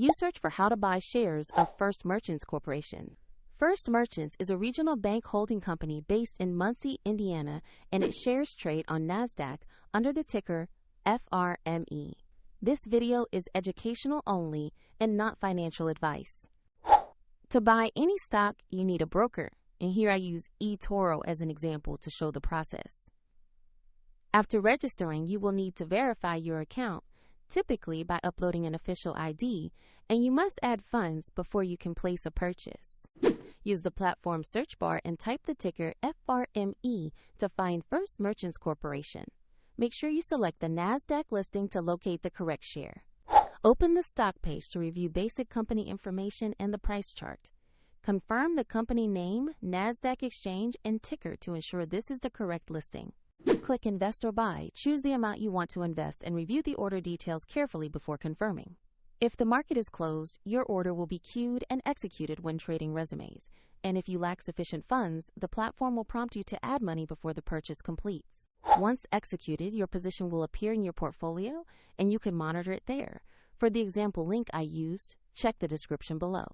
You search for how to buy shares of First Merchants Corporation. First Merchants is a regional bank holding company based in Muncie, Indiana, and its shares trade on NASDAQ under the ticker FRME. This video is educational only and not financial advice. To buy any stock, you need a broker, and here I use eToro as an example to show the process. After registering, you will need to verify your account, typically by uploading an official ID, and you must add funds before you can place a purchase. Use the platform search bar and type the ticker FRME to find First Merchants Corporation. Make sure you select the NASDAQ listing to locate the correct share. Open the stock page to review basic company information and the price chart. Confirm the company name, NASDAQ exchange, and ticker to ensure this is the correct listing. Click Invest or Buy, choose the amount you want to invest, and review the order details carefully before confirming. If the market is closed, your order will be queued and executed when trading resumes. And if you lack sufficient funds, the platform will prompt you to add money before the purchase completes. Once executed, your position will appear in your portfolio, and you can monitor it there. For the example link I used, check the description below.